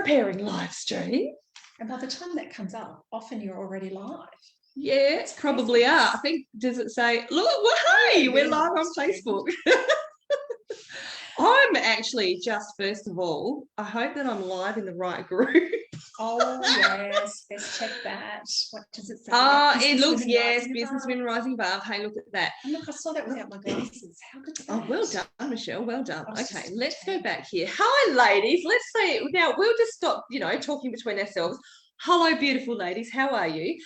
preparing live stream. And by the time that comes up, often you're already live. Yeah, it's probably are. I think, does it say, look, well, hey, we're live on Facebook. I'm actually just, first of all, I hope that I'm live in the right group. Oh, yes. Let's check that. What does it say? It looks, yes, Business Women Rising Above. Hey, look at that. And look, I saw that without my glasses. How good is that? Oh, well done, Michelle. Well done. Okay, let's go back here. Hi, ladies. Let's say, now we'll just stop, talking between ourselves. Hello, beautiful ladies. How are you?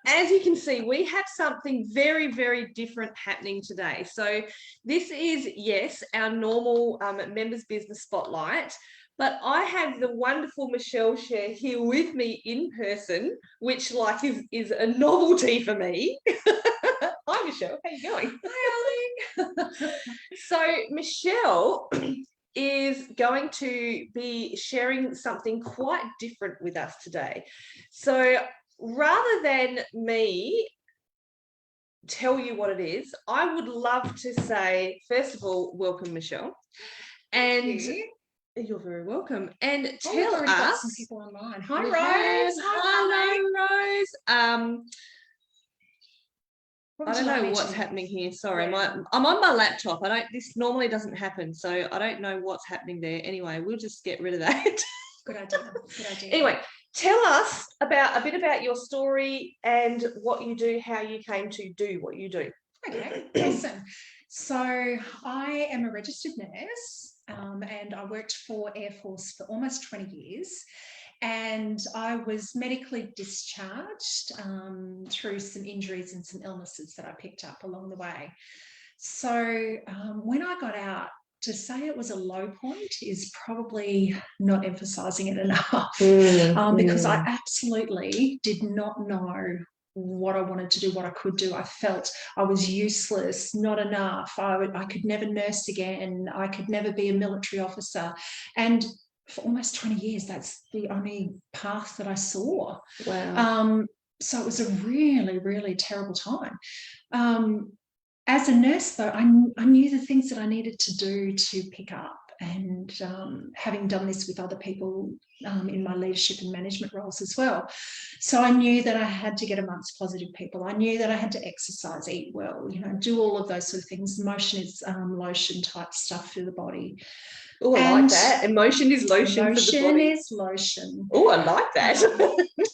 As you can see, we have something very, very different happening today. So this is, yes, our normal members business spotlight, but I have the wonderful Michele Scherr here with me in person, which is a novelty for me. Hi, Michelle. How are you going? Hi, Ollie. So Michelle is going to be sharing something quite different with us today. So rather than me tell you what it is, I would love to say, first of all, welcome, Michelle. And you're very welcome. And tell us. Got some people online. Hi, Rose. Hello, Rose. I don't know what's happening here. Sorry, I'm on my laptop. This normally doesn't happen, so I don't know what's happening there. Anyway, we'll just get rid of that. Good idea. Good idea. Anyway, tell us a bit about your story and what you do, how you came to do what you do. Okay, awesome. So I am a registered nurse, and I worked for Air Force for almost 20 years. And I was medically discharged through some injuries and some illnesses that I picked up along the way. So when I got out, to say it was a low point is probably not emphasising it enough, because I absolutely did not know what I wanted to do, what I could do. I felt I was useless, not enough. I could never nurse again. I could never be a military officer. And for almost 20 years, that's the only path that I saw. Wow. So it was a really, really terrible time. As a nurse, though, I knew the things that I needed to do to pick up. And having done this with other people in my leadership and management roles as well. So I knew that I had to get amongst positive people. I knew that I had to exercise, eat well, do all of those sort of things. Motion is lotion type stuff for the body. Oh, I like that. Emotion is lotion for the body. Emotion is lotion. Oh, I like that.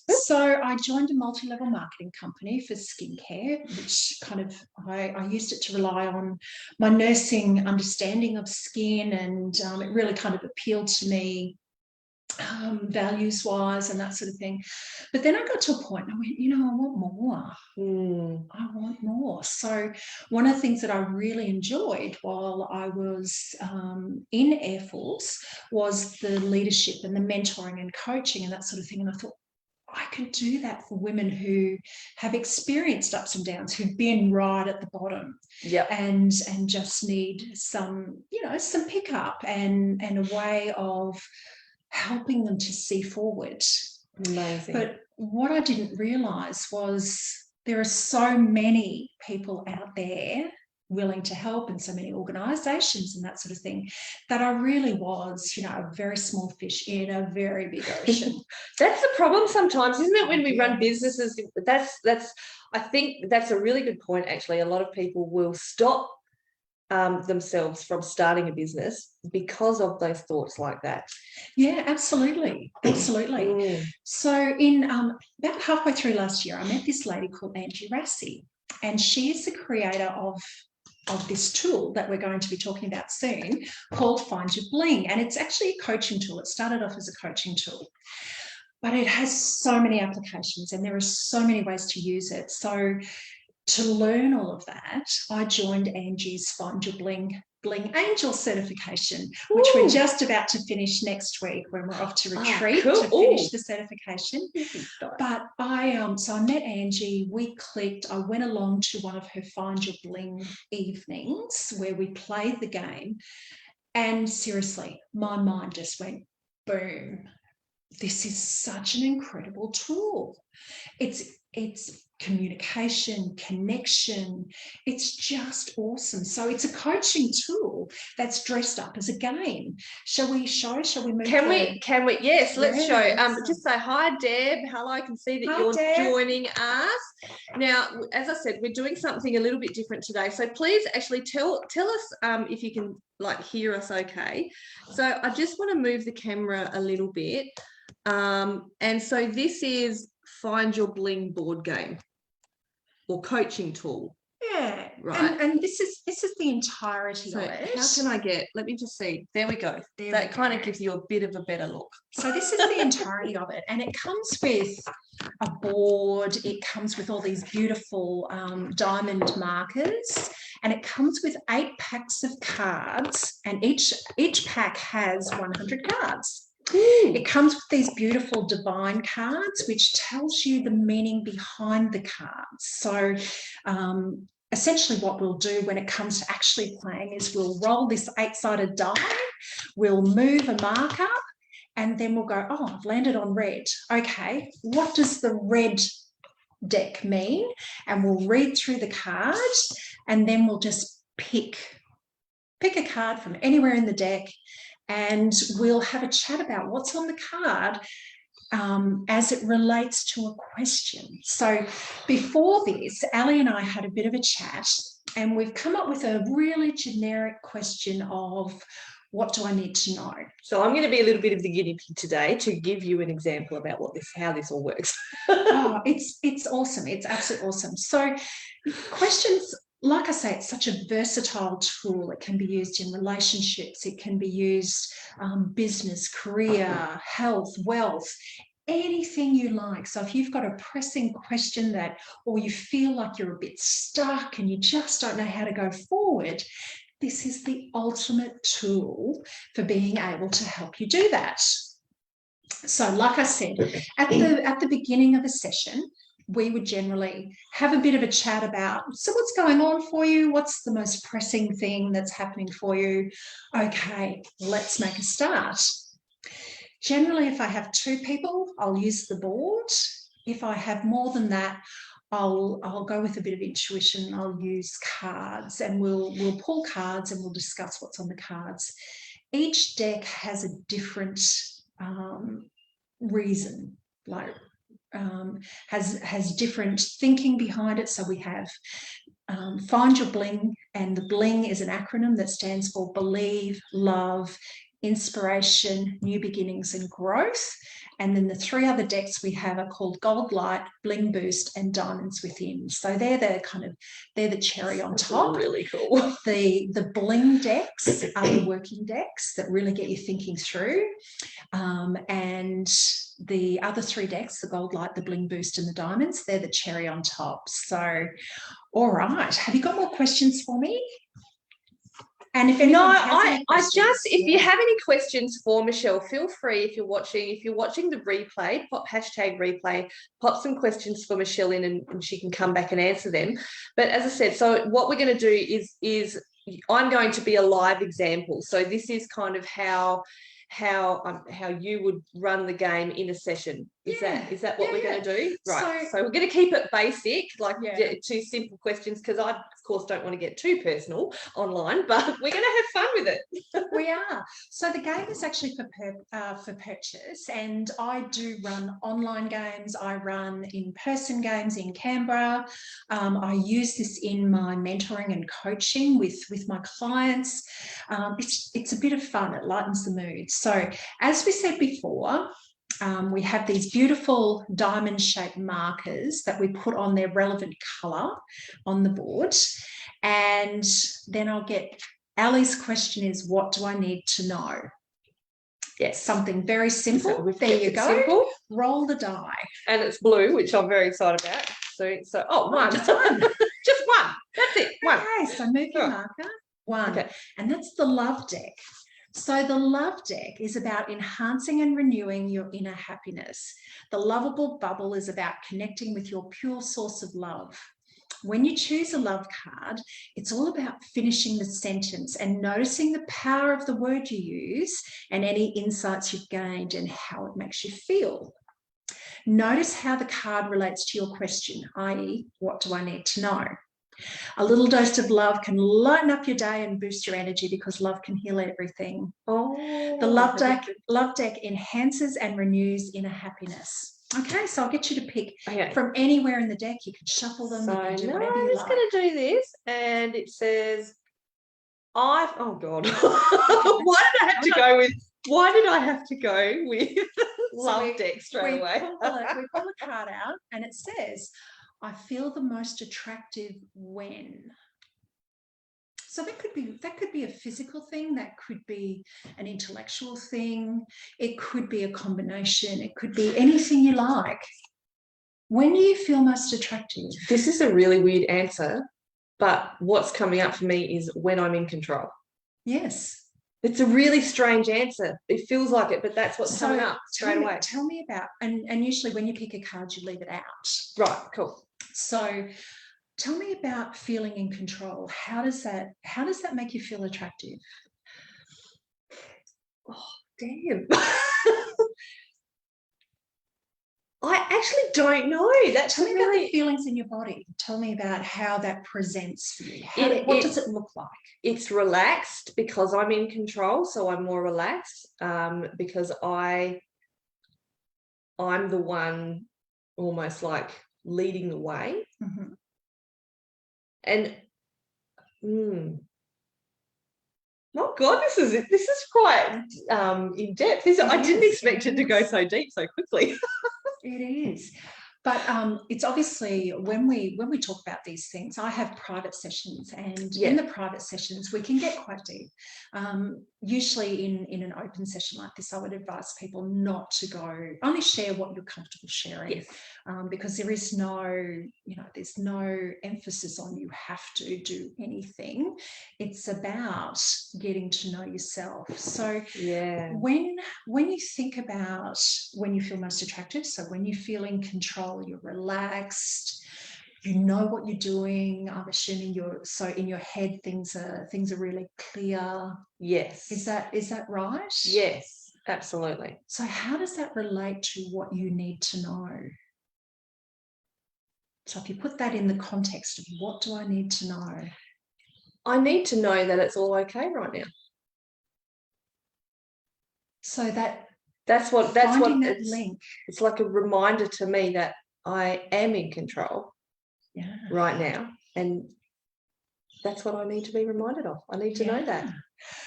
So I joined a multi-level marketing company for skincare, which kind of, I used it to rely on my nursing understanding of skin, and it really kind of appealed to me values-wise and that sort of thing. But then I got to a point and I went, I want more. I want more. So one of the things that I really enjoyed while I was in Air Force was the leadership and the mentoring and coaching and that sort of thing. And I thought, I could do that for women who have experienced ups and downs, who've been right at the bottom, and just need some, some pickup and a way of helping them to see forward. Amazing. But what I didn't realise was there are so many people out there willing to help, and so many organisations and that sort of thing, that I really was, a very small fish in a very big ocean. That's the problem sometimes, isn't it? When we run businesses, I think that's a really good point, actually. A lot of people will stop themselves from starting a business because of those thoughts like that. Yeah, absolutely. Absolutely. So in about halfway through last year, I met this lady called Angie Rassi, and she is the creator of this tool that we're going to be talking about soon, called Find Your Bling. And it's actually a coaching tool. It started off as a coaching tool, but it has so many applications and there are so many ways to use it. So to learn all of that, I joined Angie's Find Your Bling Angel certification, which we're just about to finish next week when we're off to retreat to finish the certification. But so I met Angie, we clicked, I went along to one of her Find Your Bling evenings where we played the game, and seriously, my mind just went boom. This is such an incredible tool. It's it's communication, connection. It's just awesome. So it's a coaching tool that's dressed up as a game. Shall we show? Shall we move? Can we? Yes, let's show. Awesome. Just say hi, Deb. Hello, I can see that you're Deb. joining us. Now, as I said, we're doing something a little bit different today. So please actually tell us if you can hear us okay. So I just want to move the camera a little bit. And so this is Find Your Bling board game or coaching tool. Yeah, right. And this is the entirety of it. How can I get? Let me just see. There we go. That kind of gives you a bit of a better look. So this is the entirety of it, and it comes with a board. It comes with all these beautiful diamond markers, and it comes with 8 packs of cards, and each pack has 100 cards. It comes with these beautiful divine cards, which tells you the meaning behind the cards. So essentially what we'll do when it comes to actually playing is we'll roll this 8-sided die, we'll move a mark up, and then we'll go, oh, I've landed on red. Okay, what does the red deck mean? And we'll read through the cards, and then we'll just pick a card from anywhere in the deck, and we'll have a chat about what's on the card as it relates to a question. So before this, Ali and I had a bit of a chat, and we've come up with a really generic question of, what do I need to know? So I'm going to be a little bit of the guinea pig today to give you an example about how this all works. Oh, it's awesome. It's absolutely awesome. So questions, like I say, it's such a versatile tool. It can be used in relationships. It can be used business, career, health, wealth, anything you like. So if you've got a pressing question or you feel like you're a bit stuck and you just don't know how to go forward, this is the ultimate tool for being able to help you do that. So like I said, at the beginning of a session, we would generally have a bit of a chat about, so what's going on for you? What's the most pressing thing that's happening for you? Okay, let's make a start. Generally, if I have 2 people, I'll use the board. If I have more than that, I'll go with a bit of intuition. I'll use cards, and we'll pull cards and we'll discuss what's on the cards. Each deck has a different reason, has different thinking behind it. So we have Find Your Bling, and the Bling is an acronym that stands for Believe, Love, Inspiration, New Beginnings and Growth. And then the 3 other decks we have are called Gold Light, Bling Boost, and Diamonds Within. So they're the cherry on top. Really cool. The Bling decks are the working decks that really get you thinking through. And the other 3 decks, the Gold Light, the Bling Boost, and the Diamonds, they're the cherry on top. So, all right. Have you got more questions for me? And if if you have any questions for Michelle, feel free. If you're watching the replay, pop #replay, pop some questions for Michelle in, and she can come back and answer them. But as I said, so what we're going to do is I'm going to be a live example. So this is kind of how you would run the game in a session. Is that what we're going to do? Right. So we're going to keep it basic, 2 simple questions, because I, of course, don't want to get too personal online, but we're going to have fun with it. We are. So the game is actually for purchase, and I do run online games. I run in-person games in Canberra. I use this in my mentoring and coaching with my clients. It's a bit of fun. It lightens the mood. So as we said before, we have these beautiful diamond-shaped markers that we put on their relevant colour on the board. And then I'll get Ali's question is, what do I need to know? Yes, something very simple. So there you go. Simple. Roll the die. And it's blue, which I'm very excited about. So one. Just one. Just one. That's it. One. Okay, so move your marker. 1. Okay. And that's the love deck. So the love deck is about enhancing and renewing your inner happiness. The lovable bubble is about connecting with your pure source of love. When you choose a love card, it's all about finishing the sentence and noticing the power of the word you use and any insights you've gained and how it makes you feel. Notice how the card relates to your question, i.e., what do I need to know? A little dose of love can lighten up your day and boost your energy because love can heal everything. Oh, the love deck enhances and renews inner happiness. Okay, so I'll get you to pick from anywhere in the deck. You can shuffle them. So you can do no, whatever I'm you just like. going to do this, and it says, oh God, why did I have to go with? Why did I have to go with love deck straight away? We pull a card out, and it says, "I feel the most attractive when." So that could be a physical thing, that could be an intellectual thing, it could be a combination, it could be anything you like. When do you feel most attractive? This is a really weird answer, but what's coming up for me is when I'm in control. Yes. It's a really strange answer. It feels like it, but that's what's coming up straight away. Tell me about, and usually when you pick a card, you leave it out. Right, cool. So tell me about feeling in control. How does that make you feel attractive? Oh, damn. I actually don't know. That's Tell me really about the feelings in your body. Tell me about how that presents for you. What does it look like? It's relaxed because I'm in control, so I'm more relaxed because I'm the one almost like leading the way. Mm-hmm. And oh God, this is quite in depth. I didn't expect it to go so deep so quickly. It is. But it's obviously when we talk about these things, I have private sessions, and in the private sessions we can get quite deep. Usually in an open session like this, I would advise people not to only share what you're comfortable sharing, because there is there's no emphasis on you have to do anything. It's about getting to know yourself. So when you think about when you feel most attractive, so when you feel in control, you're relaxed, you know what you're doing. I'm assuming in your head things are really clear. Yes. Is that right? Yes, absolutely. So how does that relate to what you need to know? So if you put that in the context of what do I need to know? I need to know that it's all okay right now. So that's what link. It's like a reminder to me that I am in control right now, and that's what I need to be reminded of. I need to know that.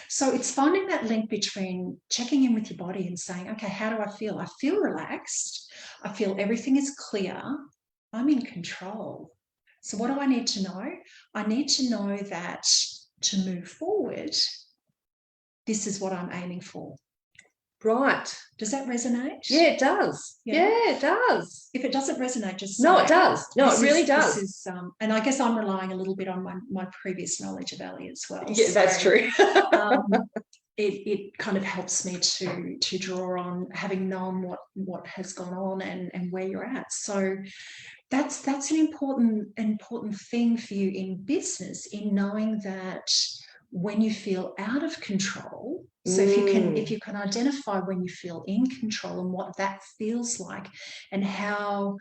So it's finding that link between checking in with your body and saying, okay, how do I feel? I feel relaxed. I feel everything is clear. I'm in control. So what do I need to know? I need to know that to move forward, this is what I'm aiming for. Right. Does that resonate? Yeah, it does. Yeah, it does. If it doesn't resonate, just say, no, it does. No, it really does. This is, and I guess I'm relying a little bit on my previous knowledge of Ali as well. Yeah, so, that's true. It kind of helps me to draw on having known what has gone on and where you're at. So that's an important thing for you in business, in knowing that when you feel out of control. So if you can identify when you feel in control and what that feels like, and how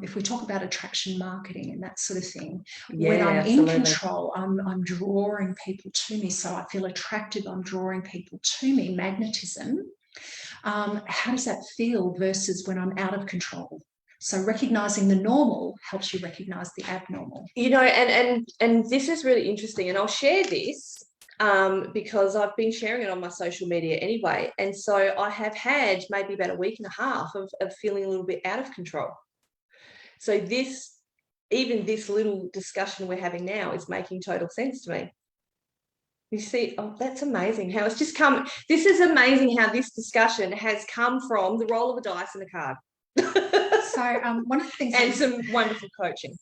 if we talk about attraction marketing and that sort of thing, when I'm in control, I'm drawing people to me. So I feel attractive, I'm drawing people to me, magnetism. How does that feel versus when I'm out of control? So recognizing the normal helps you recognize the abnormal. And this is really interesting, and I'll share this because I've been sharing it on my social media anyway. And so I have had maybe about a week and a half of feeling a little bit out of control. So this little discussion we're having now is making total sense to me. You see, that's amazing how it's just come. This is amazing how this discussion has come from the roll of a dice and a card. So one of the things, and some wonderful coaching.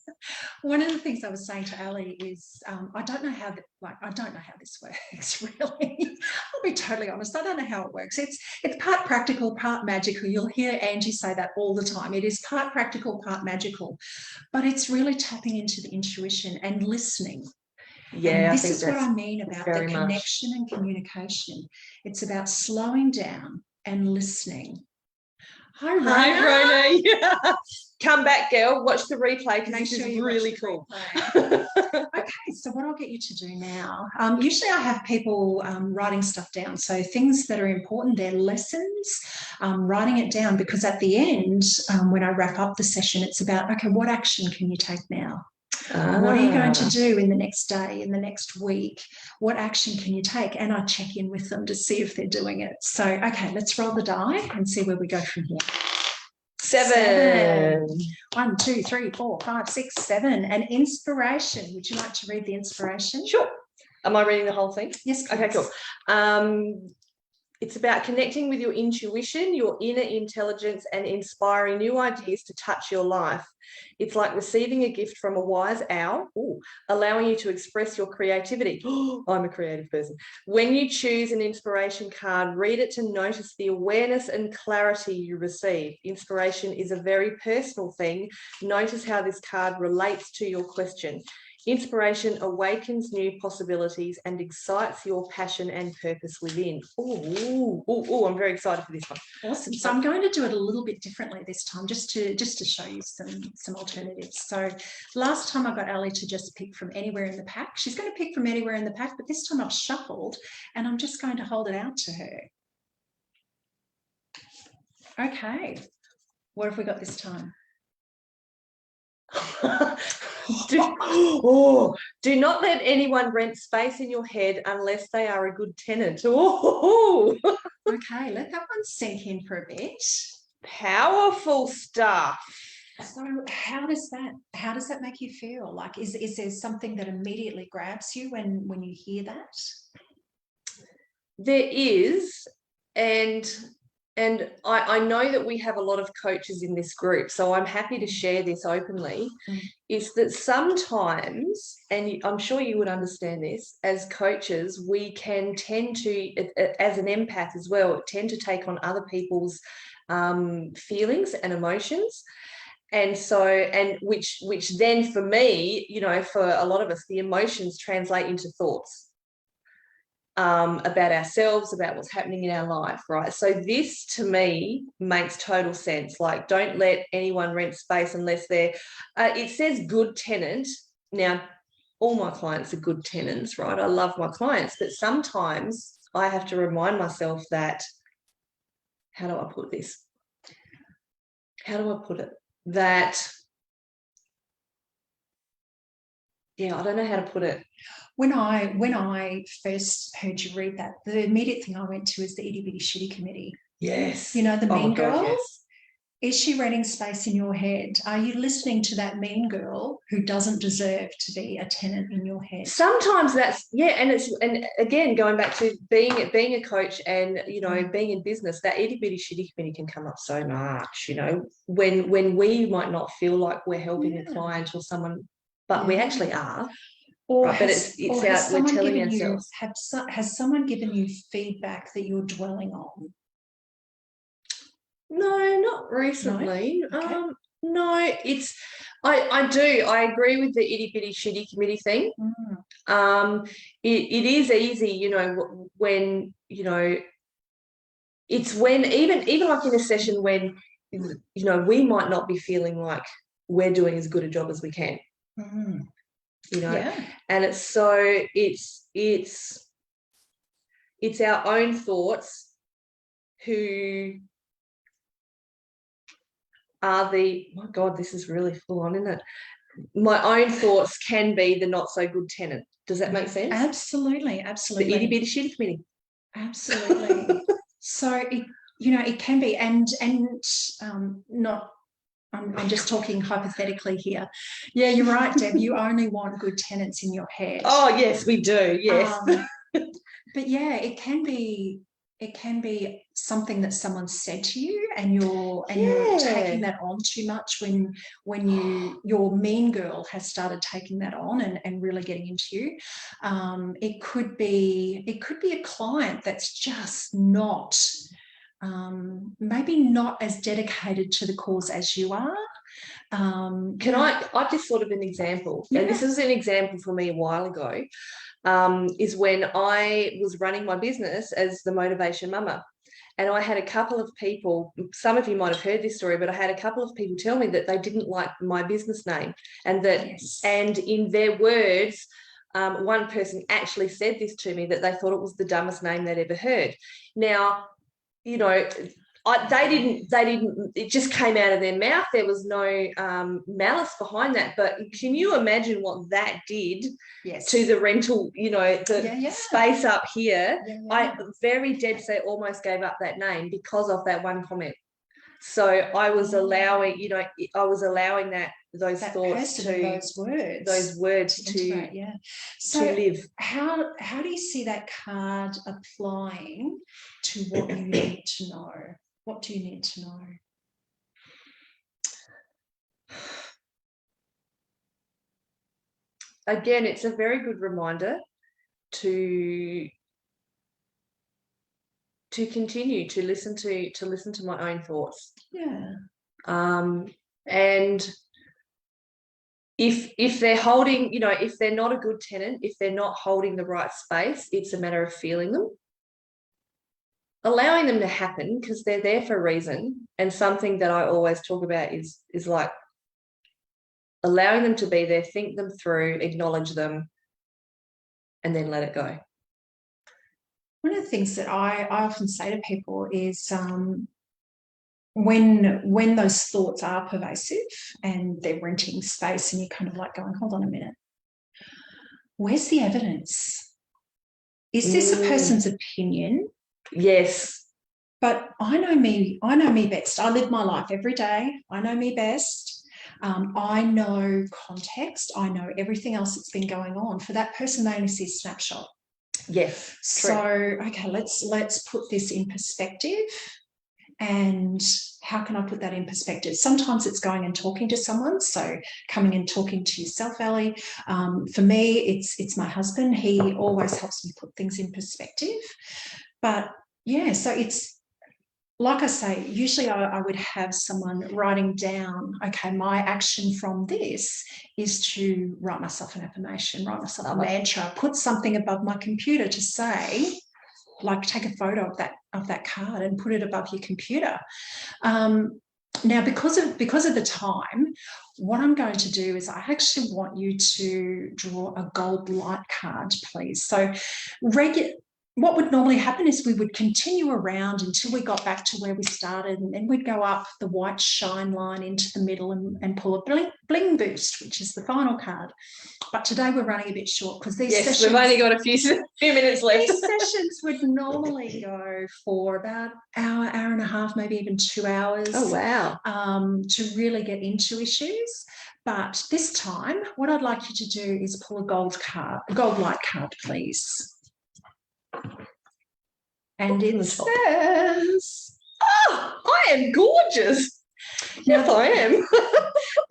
One of the things I was saying to Ali is, I don't know how this works. Really, I'll be totally honest. I don't know how it works. It's part practical, part magical. You'll hear Angie say that all the time. It is part practical, part magical, but it's really tapping into the intuition and listening. Yeah, and this is what I mean about the connection and communication. It's about slowing down and listening. Hi, Rona. Hi, Rona. Yeah. Come back, girl. Watch the replay because Make this sure is you really watch the cool. replay. Okay, so what I'll get you to do now, usually I have people writing stuff down. So things that are important, their lessons, writing it down, because at the end, when I wrap up the session, it's about, okay, what action can you take now? What are you going to do in the next day, in the next week? What action can you take? And I check in with them to see if they're doing it. So, okay, let's roll the die and see where we go from here. 7. 1, 2, 3, 4, 5, 6, 7. An inspiration. Would you like to read the inspiration? Sure. Am I reading the whole thing? Yes, please. Okay, cool. It's about connecting with your intuition, your inner intelligence, and inspiring new ideas to touch your life. It's like receiving a gift from a wise owl, allowing you to express your creativity. I'm a creative person. When you choose an inspiration card, read it to notice the awareness and clarity you receive. Inspiration is a very personal thing. Notice how this card relates to your question. Inspiration awakens new possibilities and excites your passion and purpose within. I'm very excited for this one. Awesome. So I'm going to do it a little bit differently this time, just to show you some alternatives. So last time I got Ali to just pick from anywhere in the pack. She's going to pick from anywhere in the pack, but this time I've shuffled and I'm just going to hold it out to her. Okay. What have we got this time? Do not let anyone rent space in your head unless they are a good tenant. Okay, let that one sink in for a bit. Powerful stuff. So how does that make you feel? Like, is there something that immediately grabs you when you hear that? There is, and I know that we have a lot of coaches in this group, so I'm happy to share this openly, is that sometimes, and I'm sure you would understand this, as coaches, we can tend to, as an empath as well, tend to take on other people's feelings and emotions. And so, and which then for me, for a lot of us, the emotions translate into thoughts. About ourselves, about what's happening in our life, right? So this to me makes total sense. Like, don't let anyone rent space unless they're, it says good tenant. Now, all my clients are good tenants, right? I love my clients, but sometimes I have to remind myself that, how do I put this? How do I put it? That, yeah, I don't know how to put it. When I first heard you read that, the immediate thing I went to is the Itty Bitty Shitty Committee. Yes. You know, the mean girl? God, yes. Is she renting space in your head? Are you listening to that mean girl who doesn't deserve to be a tenant in your head? Sometimes that's, and again, going back to being a coach and, being in business, that itty bitty shitty committee can come up so much, when we might not feel like we're helping a client or someone, but we actually are. Or right, has, but it's out, we're telling ourselves. Has someone given you feedback that you're dwelling on? No, not recently. No? Okay. No, it's, I agree with the itty bitty shitty committee thing. It is easy, when, it's when even like in a session when, we might not be feeling like we're doing as good a job as we can. And it's so it's our own thoughts who are the, my God, this is really full on, isn't it? My own thoughts can be the not so good tenant. Does that make sense? Absolutely. The itty bitty shitty committee. Absolutely. So it can be, and not. I'm just talking hypothetically here. Yeah, you're right, Deb. You only want good tenants in your head. Oh, yes, we do. Yes. But yeah, it can be something that someone said to you, and you're taking that on too much when your mean girl has started taking that on and really getting into you. It could be a client that's just not. Maybe not as dedicated to the cause as you are. Can I just sort of an example? Yeah. And this is an example for me a while ago. is when I was running my business as the Motivation Mama. And I had a couple of people, some of you might have heard this story, but I had a couple of people tell me that they didn't like my business name, and that, and in their words, one person actually said this to me, that they thought it was the dumbest name they'd ever heard. Now, you know, they didn't, it just came out of their mouth. There was no malice behind that. But can you imagine what that did to the rental, you know, the space up here? I very dead set almost gave up that name because of that one comment. So I was allowing, you know, I was allowing those thoughts to, those words to live. How do you see that card applying to what you need to know? What do you need to know? Again, it's a very good reminder to continue to listen to my own thoughts. Yeah. And if they're holding, you know, if they're not a good tenant, if they're not holding the right space, it's a matter of feeling them, allowing them to happen, because they're there for a reason. And something that I always talk about is like allowing them to be there, think them through, acknowledge them, and then let it go. One of the things that I often say to people is when those thoughts are pervasive and they're renting space and you're kind of like going, hold on a minute, where's the evidence? Is this a person's opinion? Yes. But I know me best. I live my life every day. I know me best. I know context. I know everything else that's been going on. For that person, they only see a snapshot. Yes. So, okay, let's put this in perspective. And how can I put that in perspective? Sometimes it's going and talking to someone. So coming and talking to yourself, Ali. For me, it's my husband. He always helps me put things in perspective. But yeah, so it's like I say, usually I would have someone writing down, okay, my action from this is to write myself an affirmation, write myself a mantra, put something above my computer to say, like take a photo of that card and put it above your computer. Now, because of the time, what I'm going to do is I actually want you to draw a gold light card, please. So what would normally happen is we would continue around until we got back to where we started, and then we'd go up the white shine line into the middle and pull a Bling Boost, which is the final card. But today we're running a bit short because these sessions... we've only got a few minutes left. These sessions would normally go for about an hour and a half, maybe even 2 hours. Oh, wow. To really get into issues. But this time, what I'd like you to do is pull a gold light card, please. And it says, oh, I am gorgeous. Yes, I am.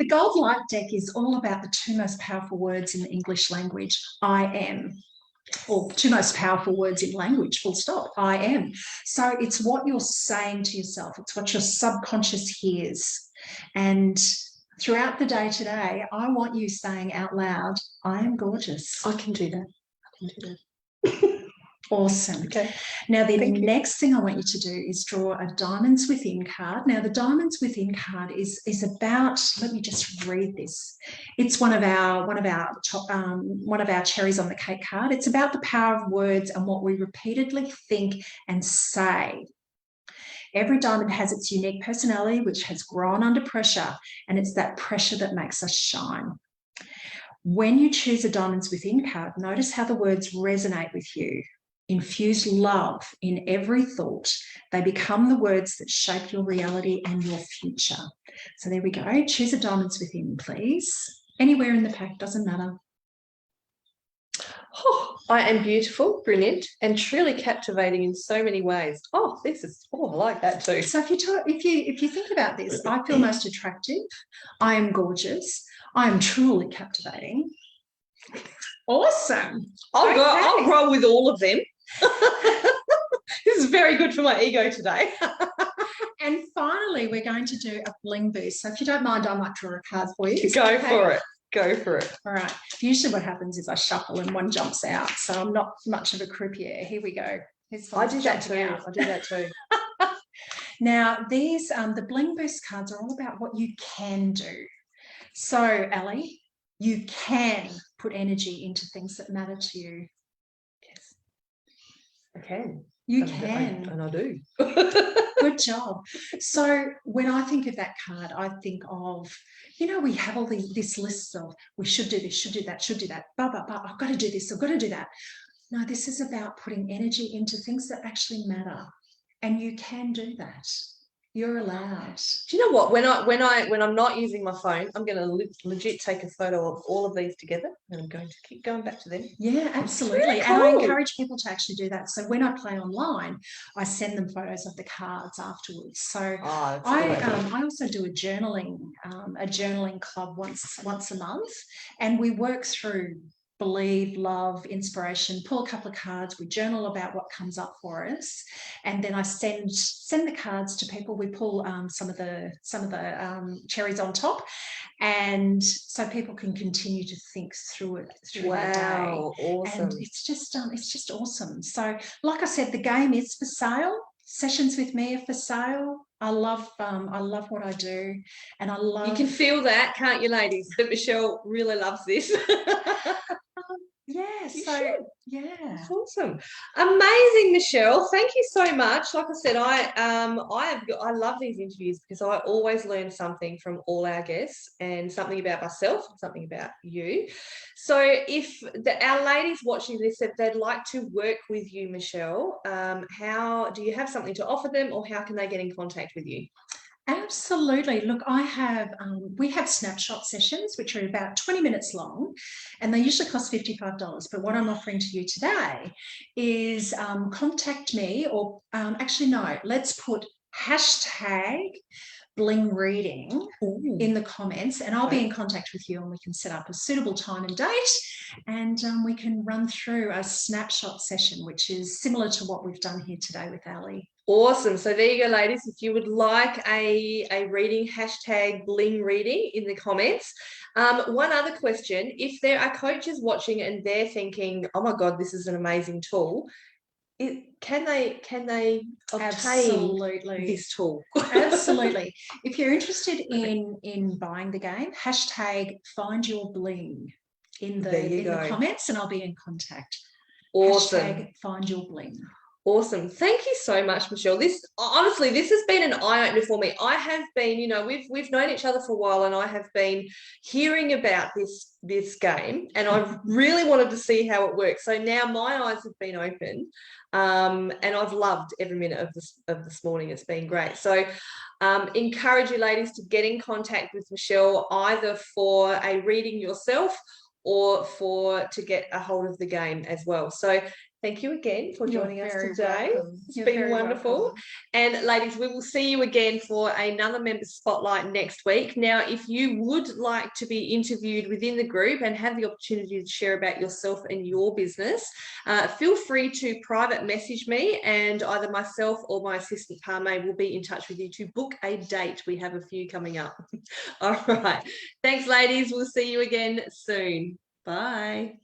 The gold light deck is all about the two most powerful words in the English language, I am. Or two most powerful words in language, full stop, I am. So it's what you're saying to yourself. It's what your subconscious hears. And throughout the day today, I want you saying out loud, I am gorgeous. I can do that. Awesome. Okay. Now, the next thing I want you to do is draw a Diamonds Within card. Now, the Diamonds Within card is about, let me just read this. It's one of our cherries on the cake card. It's about the power of words and what we repeatedly think and say. Every diamond has its unique personality, which has grown under pressure, and it's that pressure that makes us shine. When you choose a Diamonds Within card, notice how the words resonate with you. Infuse love in every thought. They become the words that shape your reality and your future. So there we go. Choose a Diamonds Within, please. Anywhere in the pack, doesn't matter. Oh, I am beautiful, brilliant, and truly captivating in so many ways. Oh, I like that too. So if you think about this, I feel most attractive. I am gorgeous. I am truly captivating. Awesome. I'll roll with all of them. This is very good for my ego today. And finally, we're going to do a Bling Boost. So if you don't mind, I might draw a card for you. Go for it. Go for it. All right. Usually what happens is I shuffle and one jumps out. So I'm not much of a croupier. Here we go. I do that too. I do that too. Now, these, the Bling Boost cards are all about what you can do. So, Ali, you can put energy into things that matter to you. Yes, I can. You can. And I do. Good job. So when I think of that card, I think of, we have all this list of we should do this, should do that, should do that. But I've got to do this, I've got to do that. No, this is about putting energy into things that actually matter. And you can do that. You're allowed. Do you know what? When I'm not using my phone, I'm going to legit take a photo of all of these together, and I'm going to keep going back to them. Yeah, absolutely. Really cool. And I encourage people to actually do that. So when I play online, I send them photos of the cards afterwards. So I also do a journaling club once a month, and we work through believe, love, inspiration, pull a couple of cards, we journal about what comes up for us, and then I send the cards to people. We pull some of the cherries on top, and so people can continue to think through it through their day. Awesome. And it's just awesome. So like I said, the game is for sale. Sessions with me are for sale. I love what I do, and I love. You can feel that, can't you, ladies? That Michelle really loves this. Yeah, That's awesome, amazing, Michelle. Thank you so much. Like I said, I love these interviews because I always learn something from all our guests, and something about myself, something about you. So, if our ladies watching this, if they'd like to work with you, Michelle, how do you have something to offer them, or how can they get in contact with you? Absolutely. Look, we have snapshot sessions, which are about 20 minutes long, and they usually cost $55. But what I'm offering to you today is contact me, or actually, no, let's put hashtag Bling Reading in the comments, and I'll be in contact with you, and we can set up a suitable time and date, and we can run through a snapshot session, which is similar to what we've done here today with Ali. Awesome. So there you go, ladies. If you would like a reading, hashtag Bling Reading in the comments. One other question: if there are coaches watching and they're thinking, "Oh my God, this is an amazing tool," can they obtain this tool? Absolutely. If you're interested in buying the game, hashtag Find Your Bling in the comments, and I'll be in contact. Awesome. Hashtag Find Your Bling. Awesome. Thank you so much, Michelle. This has been an eye-opener for me. I have been, we've known each other for a while, and I have been hearing about this game, and I've really wanted to see how it works. So now my eyes have been opened, and I've loved every minute of this morning. It's been great. So encourage you ladies to get in contact with Michelle, either for a reading yourself or to get a hold of the game as well. So thank you again for joining us today. Welcome. It's been wonderful. Welcome. And ladies, we will see you again for another member spotlight next week. Now, if you would like to be interviewed within the group and have the opportunity to share about yourself and your business, feel free to private message me, and either myself or my assistant Parme will be in touch with you to book a date. We have a few coming up. All right. Thanks, ladies. We'll see you again soon. Bye.